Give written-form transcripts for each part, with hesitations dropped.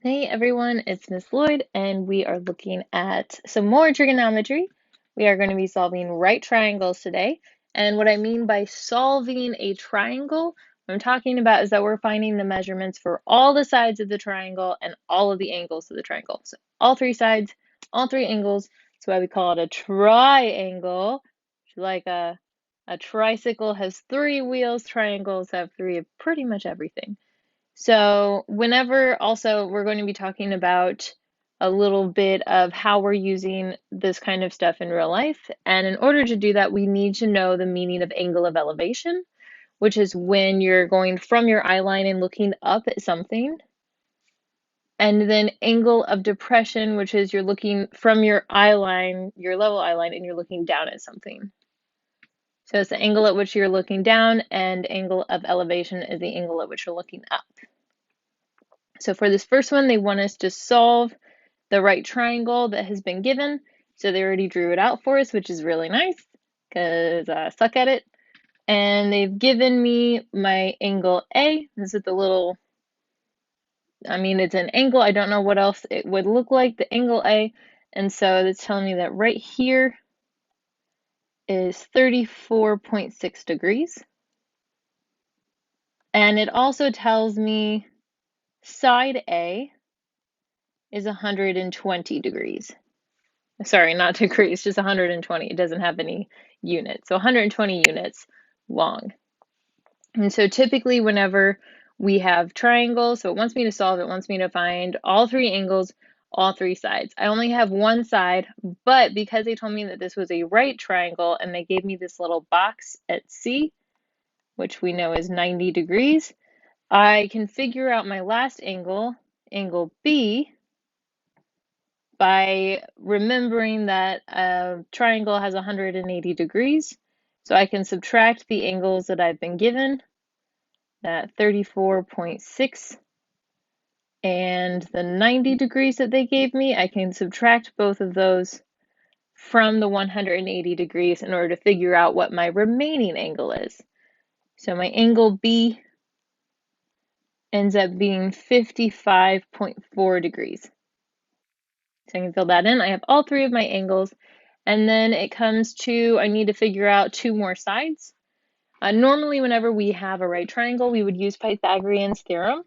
Hey everyone, it's Miss Lloyd, and we are looking at some more trigonometry. We are going to be solving right triangles today. And what I mean by solving a triangle, what I'm talking about is that we're finding the measurements for all the sides of the triangle and all of the angles of the triangle. So all three sides, all three angles. That's why we call it a triangle. Like a tricycle has three wheels, triangles have three of pretty much everything. So whenever also we're going to be talking about a little bit of how we're using this kind of stuff in real life. And in order to do that, we need to know the meaning of angle of elevation, which is when you're going from your eye line and looking up at something. And then angle of depression, which is you're looking from your eye line, your level eye line, and you're looking down at something. So it's the angle at which you're looking down, and angle of elevation is the angle at which you're looking up. So for this first one, they want us to solve the right triangle that has been given. So they already drew it out for us, which is really nice because I suck at it. And they've given me my angle A. This is the little, it's an angle. I don't know what else it would look like, the angle A. And so it's telling me that right here is 34.6 degrees. And it also tells me side A is 120 degrees. Sorry, not degrees, just 120. It doesn't have any units. So 120 units long. And so typically whenever we have triangles, so it wants me to solve, it wants me to find all three angles, all three sides. I only have one side, but because they told me that this was a right triangle and they gave me this little box at C, which we know is 90 degrees, I can figure out my last angle, angle B, by remembering that a triangle has 180 degrees. So I can subtract the angles that I've been given, that 34.6 and the 90 degrees that they gave me. I can subtract both of those from the 180 degrees in order to figure out what my remaining angle is. So my angle B ends up being 55.4 degrees. So I can fill that in. I have all three of my angles. And then it comes to, I need to figure out two more sides. Normally, whenever we have a right triangle, we would use Pythagorean's theorem.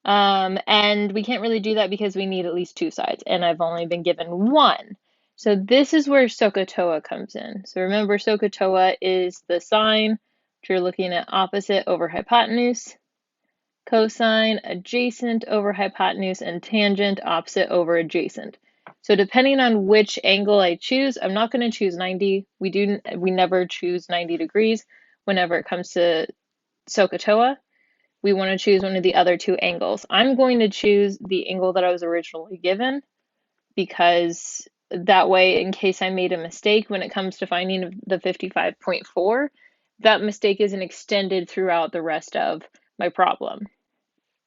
And we can't really do that because we need at least two sides, and I've only been given one. So this is where SOHCAHTOA comes in. So remember, SOHCAHTOA is the sine, which you're looking at opposite over hypotenuse, cosine adjacent over hypotenuse, and tangent opposite over adjacent. So depending on which angle I choose, I'm not going to choose 90. We never choose 90 degrees whenever it comes to SOHCAHTOA. We want to choose one of the other two angles. I'm going to choose the angle that I was originally given because that way, in case I made a mistake when it comes to finding the 55.4, that mistake isn't extended throughout the rest of my problem.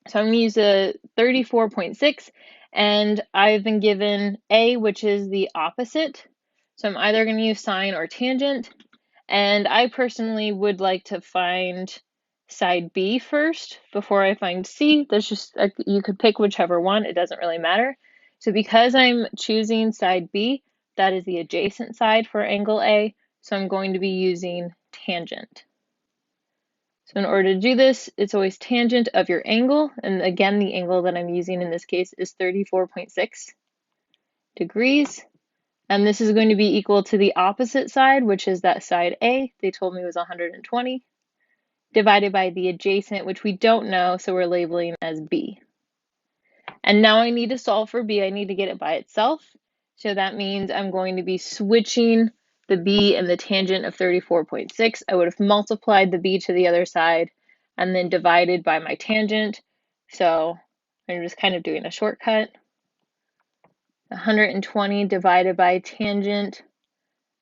So I'm going to use a 34.6, and I've been given A, which is the opposite. So I'm either going to use sine or tangent, and I personally would like to find side B first before I find C. There's just, you could pick whichever one, it doesn't really matter. So because I'm choosing side B, that is the adjacent side for angle A, so I'm going to be using tangent. So in order to do this, it's always tangent of your angle, and again, the angle that I'm using in this case is 34.6 degrees. And this is going to be equal to the opposite side, which is that side A, they told me was 120, divided by the adjacent, which we don't know, so we're labeling as B. And now I need to solve for B. I need to get it by itself. So that means I'm going to be switching the B and the tangent of 34.6. I would have multiplied the B to the other side and then divided by my tangent. So I'm just kind of doing a shortcut. 120 divided by tangent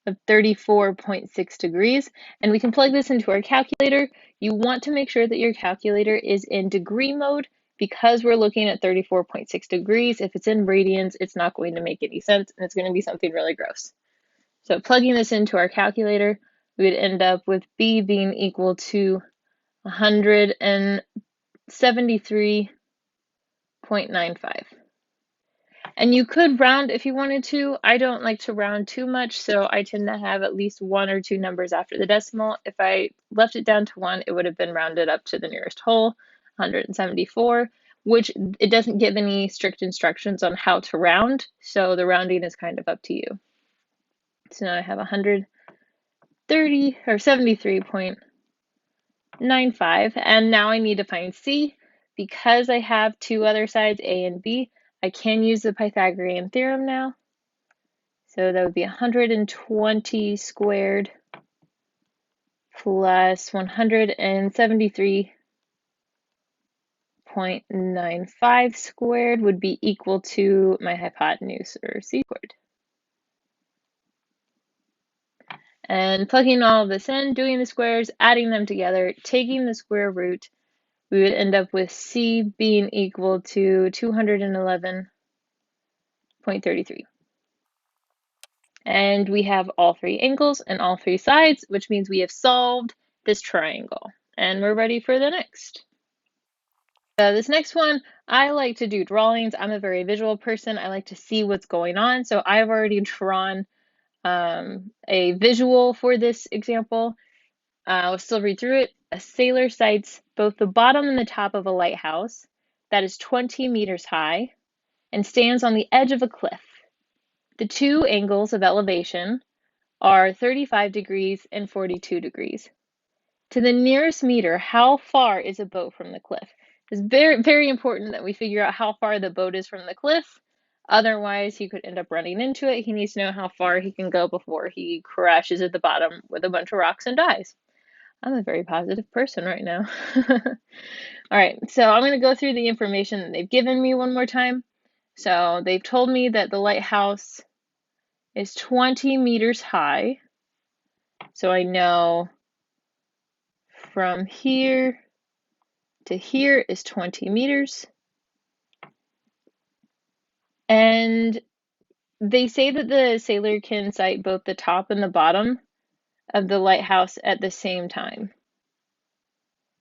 of 34.6 degrees. And we can plug this into our calculator. You want to make sure that your calculator is in degree mode because we're looking at 34.6 degrees. If it's in radians, it's not going to make any sense, and it's going to be something really gross. So plugging this into our calculator, we would end up with B being equal to 173.4 0.95. And you could round if you wanted to. I don't like to round too much, so I tend to have at least 1 or 2 numbers after the decimal. If I left it down to 1, it would have been rounded up to the nearest whole, 174, which it doesn't give any strict instructions on how to round, so the rounding is kind of up to you. So now I have 130 or 73.95, and now I need to find C. Because I have 2 other sides, A and B, I can use the Pythagorean theorem now. So that would be 120 squared plus 173.95 squared would be equal to my hypotenuse, or C squared. And plugging all of this in, doing the squares, adding them together, taking the square root, we would end up with C being equal to 211.33. And we have all 3 angles and all 3 sides, which means we have solved this triangle. And we're ready for the next. This next one, I like to do drawings. I'm a very visual person. I like to see what's going on. So I've already drawn a visual for this example. I'll still read through it. A sailor sights both the bottom and the top of a lighthouse that is 20 meters high and stands on the edge of a cliff. The 2 angles of elevation are 35 degrees and 42 degrees. To the nearest meter, how far is a boat from the cliff? It's very, very important that we figure out how far the boat is from the cliff. Otherwise, he could end up running into it. He needs to know how far he can go before he crashes at the bottom with a bunch of rocks and dies. I'm a very positive person right now. All right, so I'm going to go through the information that they've given me one more time. So they've told me that the lighthouse is 20 meters high. So I know from here to here is 20 meters. And they say that the sailor can sight both the top and the bottom of the lighthouse at the same time.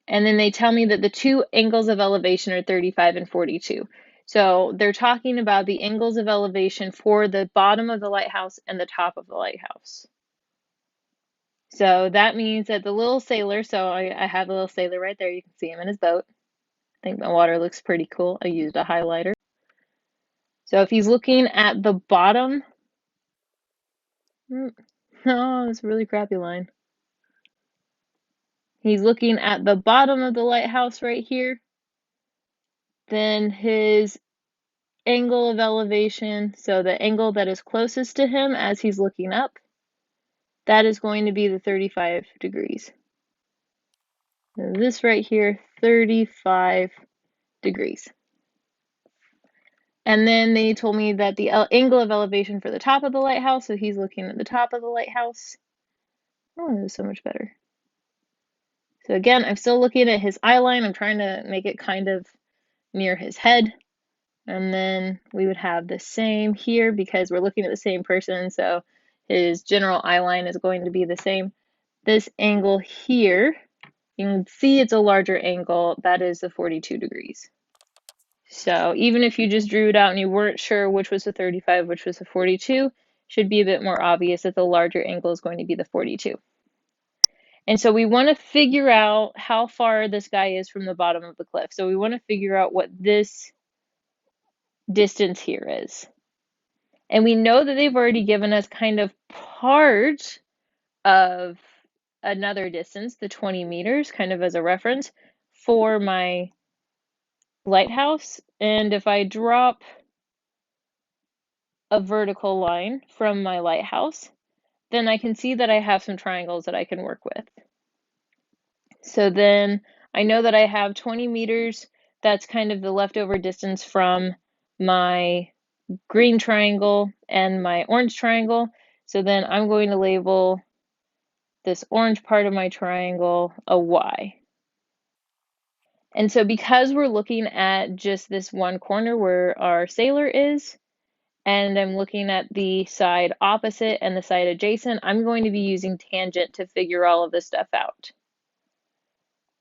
And then they tell me that the 2 angles of elevation are 35 and 42. So they're talking about the angles of elevation for the bottom of the lighthouse and the top of the lighthouse. So that means that the little sailor, so I have a little sailor right there. You can see him in his boat. I think my water looks pretty cool. I used a highlighter. So if he's looking at the bottom, oh, it's a really crappy line. He's looking at the bottom of the lighthouse right here. Then his angle of elevation, so the angle that is closest to him as he's looking up, that is going to be the 35 degrees. And this right here, 35 degrees. And then they told me that the angle of elevation for the top of the lighthouse, so he's looking at the top of the lighthouse. Oh, it was so much better. So again, I'm still looking at his eye line. I'm trying to make it kind of near his head. And then we would have the same here because we're looking at the same person, so his general eye line is going to be the same. This angle here, you can see it's a larger angle. That is the 42 degrees. So even if you just drew it out and you weren't sure which was the 35, which was the 42, should be a bit more obvious that the larger angle is going to be the 42. And so we want to figure out how far this guy is from the bottom of the cliff. So we want to figure out what this distance here is. And we know that they've already given us kind of part of another distance, the 20 meters, kind of as a reference for my lighthouse. And if I drop a vertical line from my lighthouse, then I can see that I have some triangles that I can work with. So then I know that I have 20 meters. That's kind of the leftover distance from my green triangle and my orange triangle. So then I'm going to label this orange part of my triangle a Y. And so because we're looking at just this one corner where our sailor is, and I'm looking at the side opposite and the side adjacent, I'm going to be using tangent to figure all of this stuff out.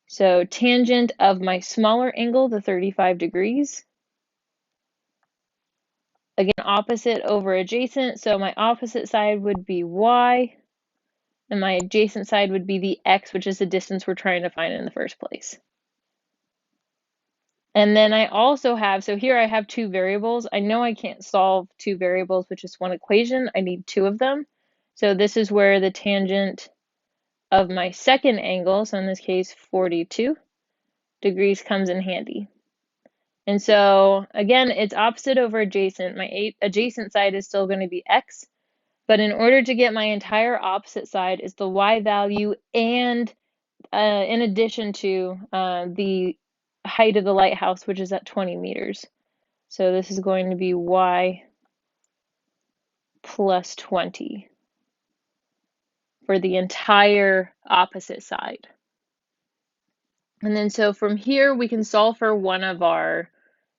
So tangent of my smaller angle, the 35 degrees, Again, opposite over adjacent, so my opposite side would be y, and my adjacent side would be the x, which is the distance we're trying to find in the first place. And then I also have, so here I have two variables. I know I can't solve two variables with just one equation. I need two of them. So this is where the tangent of my second angle, so in this case 42 degrees, comes in handy. And so again, it's opposite over adjacent. My adjacent side is still going to be x, but in order to get my entire opposite side is the y value, and in addition to the height of the lighthouse, which is at 20 meters. So this is going to be y plus 20 for the entire opposite side. And then so from here, we can solve for one of our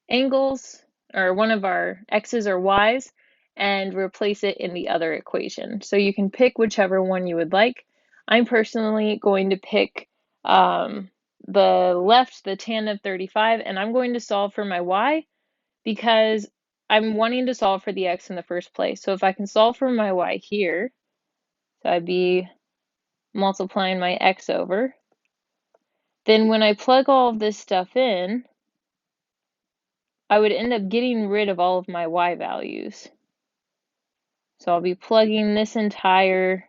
angles, or one of our x's or y's, and replace it in the other equation. So you can pick whichever one you would like. I'm personally going to pick the left, the tan of 35, and I'm going to solve for my y because I'm wanting to solve for the x in the first place. So if I can solve for my y here, so I'd be multiplying my x over. Then when I plug all of this stuff in, I would end up getting rid of all of my y values. So I'll be plugging this entire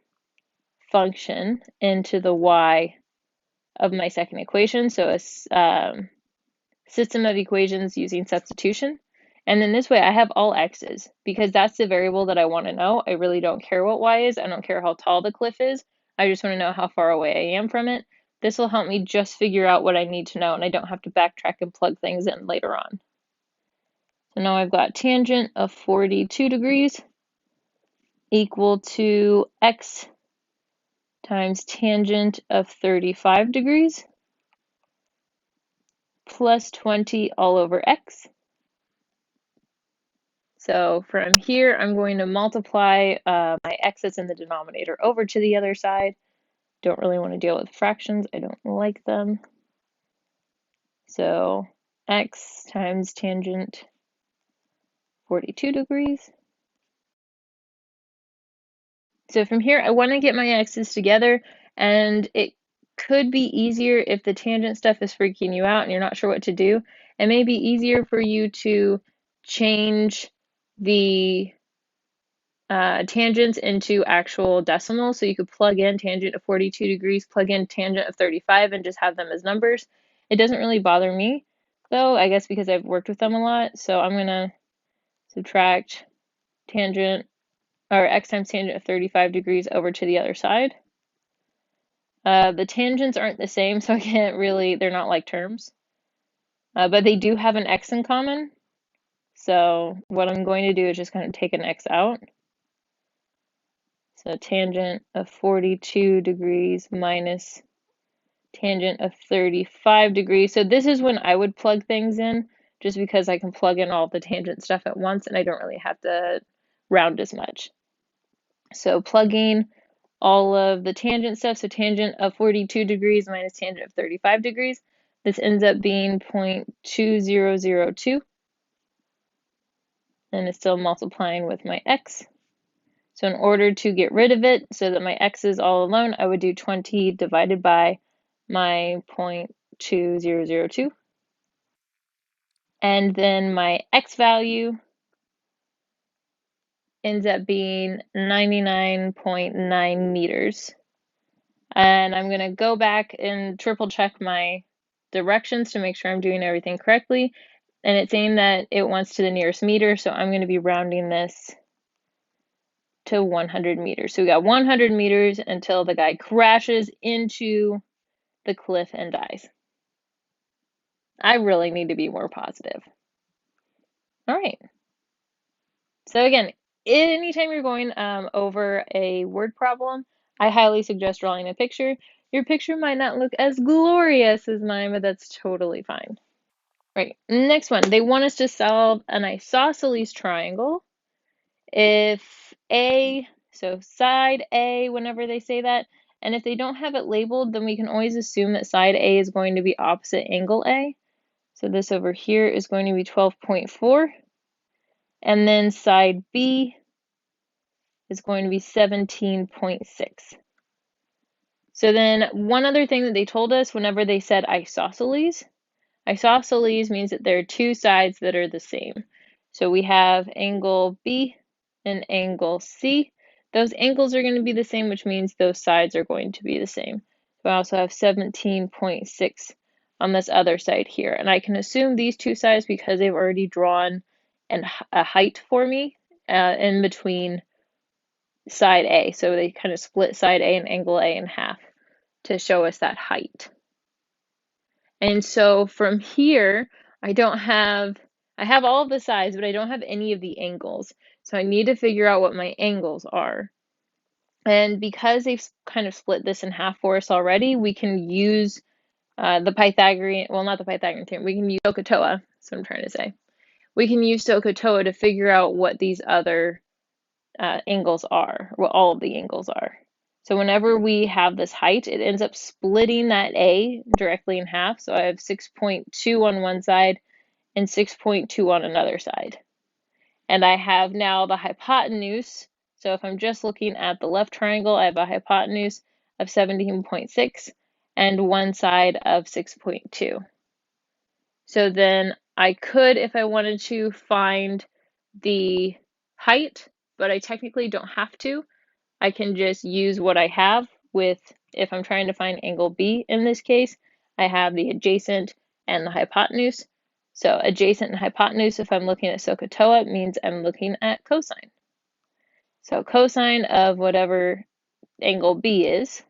function into the y of my second equation. So a system of equations using substitution. And then this way I have all x's because that's the variable that I want to know. I really don't care what y is. I don't care how tall the cliff is. I just want to know how far away I am from it. This will help me just figure out what I need to know, and I don't have to backtrack and plug things in later on. So now I've got tangent of 42 degrees equal to x times tangent of 35 degrees plus 20 all over x. So from here, I'm going to multiply my x that's in the denominator over to the other side. Don't really want to deal with fractions. I don't like them. So x times tangent 42 degrees. So from here, I want to get my x's together, and it could be easier if the tangent stuff is freaking you out and you're not sure what to do. It may be easier for you to change the tangents into actual decimals. So you could plug in tangent of 42 degrees, plug in tangent of 35, and just have them as numbers. It doesn't really bother me, though, I guess because I've worked with them a lot. So I'm going to subtract tangent, or x times tangent of 35 degrees over to the other side. The tangents aren't the same, so I can't really, they're not like terms. But they do have an x in common. So what I'm going to do is just kind of take an x out. So tangent of 42 degrees minus tangent of 35 degrees. So this is when I would plug things in, just because I can plug in all the tangent stuff at once and I don't really have to round as much. So plugging all of the tangent stuff, so tangent of 42 degrees minus tangent of 35 degrees, this ends up being 0.2002, and it's still multiplying with my x. So in order to get rid of it so that my x is all alone, I would do 20 divided by my 0.2002. And then my x value ends up being 99.9 meters. And I'm going to go back and triple check my directions to make sure I'm doing everything correctly. And it's saying that it wants to the nearest meter, so I'm going to be rounding this to 100 meters. So we got 100 meters until the guy crashes into the cliff and dies. I really need to be more positive. All right. So again, anytime you're going over a word problem, I highly suggest drawing a picture. Your picture might not look as glorious as mine, but that's totally fine. Right, next one. They want us to solve an isosceles triangle. If A, so side A, whenever they say that, and if they don't have it labeled, then we can always assume that side A is going to be opposite angle A. So this over here is going to be 12.4. And then side B is going to be 17.6. So then one other thing that they told us whenever they said isosceles means that there are two sides that are the same. So we have angle B and angle C. Those angles are going to be the same, which means those sides are going to be the same. So I also have 17.6 on this other side here. And I can assume these two sides because they've already drawn a height for me in between side A. So they kind of split side A and angle A in half to show us that height. And so from here, I have all of the sides, but I don't have any of the angles. So I need to figure out what my angles are. And because they've kind of split this in half for us already, we can use the Pythagorean, well, not the Pythagorean theorem, we can use SOHCAHTOA, that's what I'm trying to say. We can use SOHCAHTOA to figure out what these other angles are, what all of the angles are. So whenever we have this height, it ends up splitting that A directly in half. So I have 6.2 on one side and 6.2 on another side. And I have now the hypotenuse. So if I'm just looking at the left triangle, I have a hypotenuse of 17.6 and one side of 6.2. So then I could, if I wanted to, find the height, but I technically don't have to. I can just use what I have with, if I'm trying to find angle B in this case, I have the adjacent and the hypotenuse. So adjacent and hypotenuse, if I'm looking at SOHCAHTOA, it means I'm looking at cosine. So cosine of whatever angle B is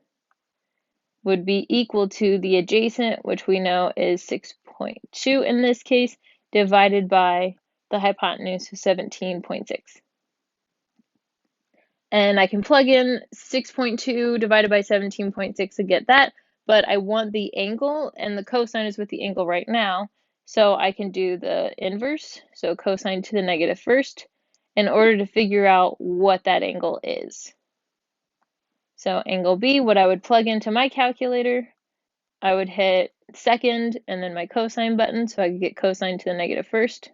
would be equal to the adjacent, which we know is 6.2 in this case, divided by the hypotenuse of 17.6. And I can plug in 6.2 divided by 17.6 to get that, but I want the angle, and the cosine is with the angle right now, so I can do the inverse, so cosine to the negative first, in order to figure out what that angle is. So angle B, what I would plug into my calculator, I would hit second and then my cosine button, so I could get cosine to the negative first.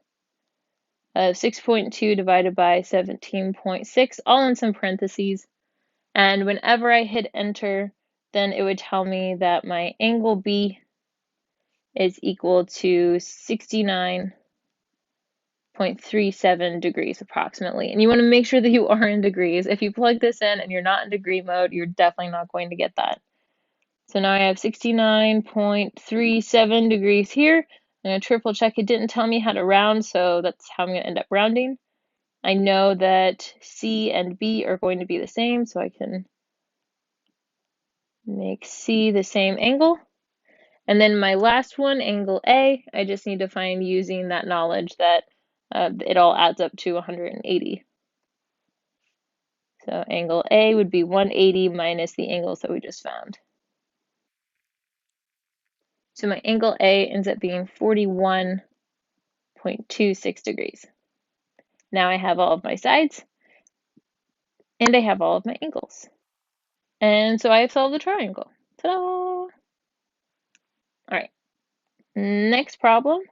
6.2 divided by 17.6, all in some parentheses. And whenever I hit enter, then it would tell me that my angle B is equal to 69.37 degrees approximately. And you want to make sure that you are in degrees. If you plug this in and you're not in degree mode, you're definitely not going to get that. So now I have 69.37 degrees here. I'm going to triple check. It didn't tell me how to round, so that's how I'm going to end up rounding. I know that C and B are going to be the same, so I can make C the same angle. And then my last one, angle A, I just need to find using that knowledge that it all adds up to 180. So angle A would be 180 minus the angles that we just found. So my angle A ends up being 41.26 degrees. Now I have all of my sides, and I have all of my angles. And so I have solved the triangle. Ta-da! All right, next problem.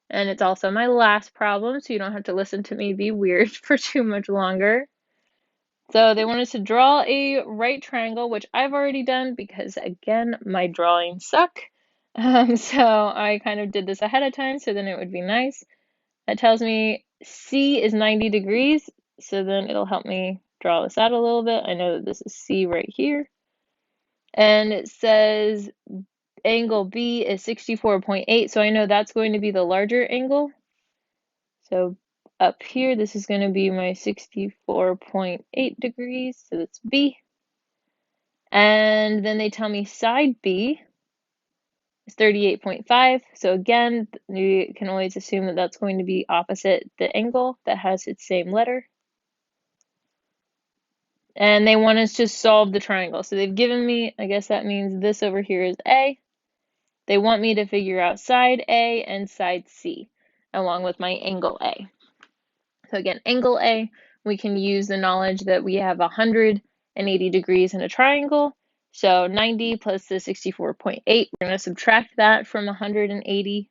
And it's also my last problem, so you don't have to listen to me be weird for too much longer. So they want us to draw a right triangle, which I've already done because, again, my drawings suck. So I kind of did this ahead of time, so then it would be nice. That tells me C is 90 degrees, so then it'll help me draw this out a little bit. I know that this is C right here. And it says angle B is 64.8, so I know that's going to be the larger angle. So up here, this is going to be my 64.8 degrees, so that's B. And then they tell me side B is 38.5. So again, you can always assume that that's going to be opposite the angle that has its same letter. And they want us to solve the triangle. So they've given me, I guess that means this over here is A. They want me to figure out side A and side C, along with my angle A. So again, angle A, we can use the knowledge that we have 180 degrees in a triangle. So 90 plus the 64.8, we're going to subtract that from 180.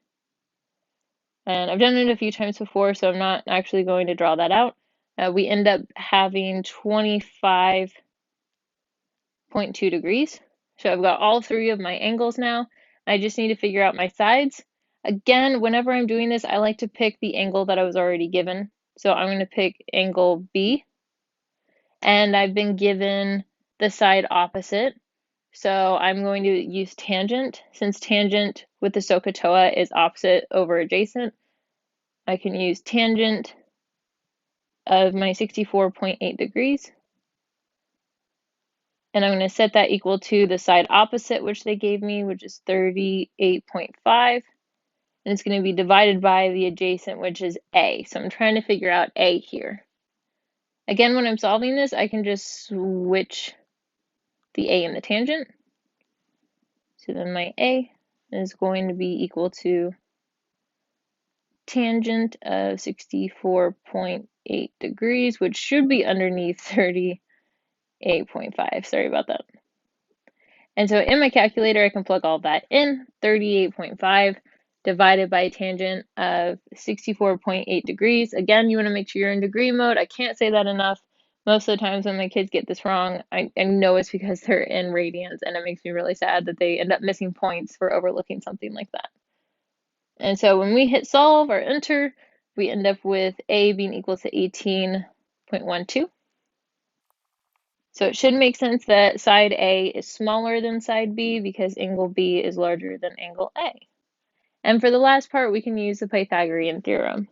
And I've done it a few times before, so I'm not actually going to draw that out. We end up having 25.2 degrees. So I've got all three of my angles now. I just need to figure out my sides. Again, whenever I'm doing this, I like to pick the angle that I was already given. So I'm going to pick angle B, and I've been given the side opposite. So I'm going to use tangent. Since tangent with the SOHCAHTOA is opposite over adjacent, I can use tangent of my 64.8 degrees. And I'm going to set that equal to the side opposite, which they gave me, which is 38.5. And it's going to be divided by the adjacent, which is A. So I'm trying to figure out A here. Again, when I'm solving this, I can just switch the A and the tangent. So then my A is going to be equal to tangent of 64.8 degrees, which should be underneath 38.5. Sorry about that. And so in my calculator, I can plug all that in. 38.5 divided by tangent of 64.8 degrees. Again, you want to make sure you're in degree mode. I can't say that enough. Most of the times when my kids get this wrong, I know it's because they're in radians, and it makes me really sad that they end up missing points for overlooking something like that. And so when we hit solve or enter, we end up with A being equal to 18.12. So it should make sense that side A is smaller than side B because angle B is larger than angle A. And for the last part, we can use the Pythagorean theorem.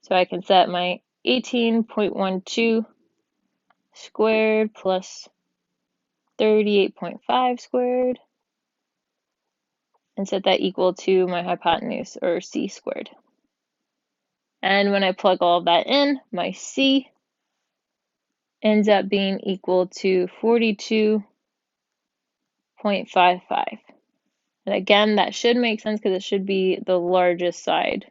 So I can set my 18.12 squared plus 38.5 squared and set that equal to my hypotenuse, or C squared. And when I plug all of that in, my C ends up being equal to 42.55. And again, that should make sense because it should be the largest side.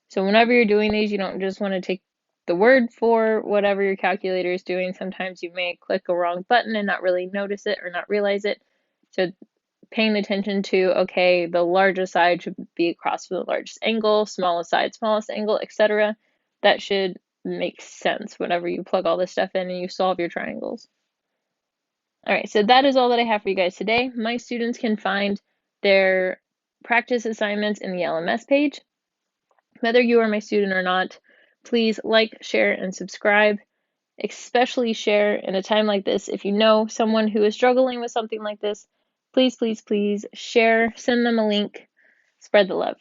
So whenever you're doing these, you don't just want to take the word for whatever your calculator is doing. Sometimes you may click a wrong button and not really notice it or not realize it. So paying attention to, okay, the largest side should be across from the largest angle, smallest side, smallest angle, etc. That should make sense whenever you plug all this stuff in and you solve your triangles. All right, so that is all that I have for you guys today. My students can find their practice assignments in the LMS page. Whether you are my student or not, please like, share, and subscribe. Especially share in a time like this. If you know someone who is struggling with something like this, please, please, please share, send them a link, spread the love.